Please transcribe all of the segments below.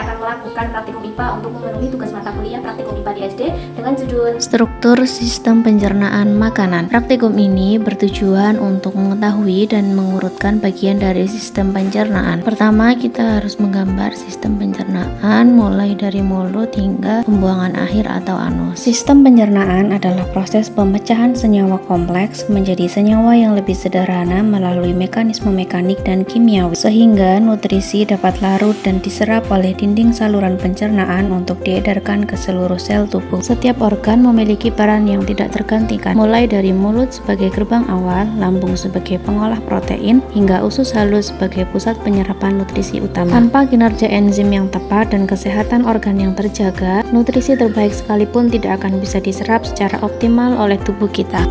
saya akan melakukan praktikum IPA untuk memenuhi tugas mata kuliah praktikum IPA di SD dengan judul Struktur Sistem Pencernaan Makanan. Praktikum ini bertujuan untuk mengetahui dan mengurutkan bagian dari sistem pencernaan. Pertama, kita harus menggambar sistem pencernaan mulai dari mulut hingga pembuangan akhir atau anus. Sistem pencernaan adalah proses pemecahan senyawa kompleks menjadi senyawa yang lebih sederhana melalui mekanisme mekanik dan kimiawi, sehingga nutrisi dapat larut dan diserap oleh dinding saluran pencernaan untuk diedarkan ke seluruh sel tubuh. Setiap organ memiliki peran yang tidak tergantikan, mulai dari mulut sebagai gerbang awal, lambung sebagai pengolah protein, hingga usus halus sebagai pusat penyerapan nutrisi utama. Tanpa kinerja enzim yang tepat dan kesehatan organ yang terjaga, nutrisi terbaik sekalipun tidak akan bisa diserap secara optimal oleh tubuh kita.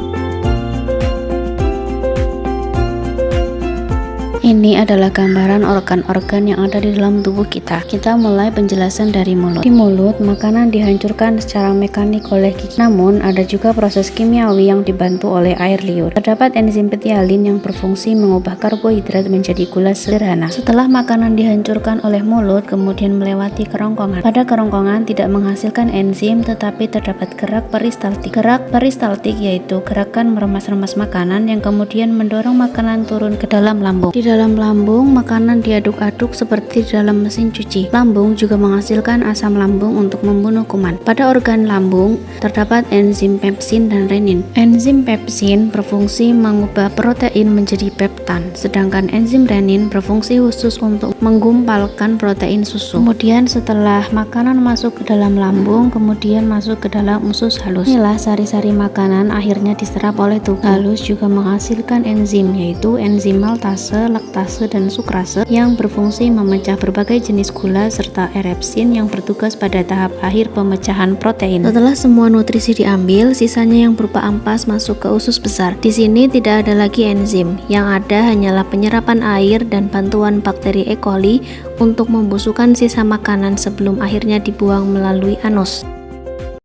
Ini adalah gambaran organ-organ yang ada di dalam tubuh kita. Kita mulai penjelasan dari mulut. Di mulut, makanan dihancurkan secara mekanik oleh gigi. Namun, ada juga proses kimiawi yang dibantu oleh air liur. Terdapat enzim petialin yang berfungsi mengubah karbohidrat menjadi gula sederhana. Setelah makanan dihancurkan oleh mulut, kemudian melewati kerongkongan. Pada kerongkongan tidak menghasilkan enzim, tetapi terdapat gerak peristaltik. Gerak peristaltik yaitu gerakan meremas-remas makanan yang kemudian mendorong makanan turun ke dalam lambung. Di dalam lambung, makanan diaduk-aduk seperti di dalam mesin cuci. Lambung juga menghasilkan asam lambung untuk membunuh kuman. Pada organ lambung, terdapat enzim pepsin dan renin. Enzim pepsin berfungsi mengubah protein menjadi peptan, sedangkan enzim renin berfungsi khusus untuk menggumpalkan protein susu. Kemudian setelah makanan masuk ke dalam lambung, kemudian masuk ke dalam usus halus. Inilah sari-sari makanan akhirnya diserap oleh tubuh. Halus juga menghasilkan enzim, yaitu enzim maltase, laktase, dan sukrase yang berfungsi memecah berbagai jenis gula serta erepsin yang bertugas pada tahap akhir pemecahan protein. Setelah semua nutrisi diambil, sisanya yang berupa ampas masuk ke usus besar. Di sini tidak ada lagi enzim, yang ada hanyalah penyerapan air dan bantuan bakteri E. coli untuk membusukkan sisa makanan sebelum akhirnya dibuang melalui anus.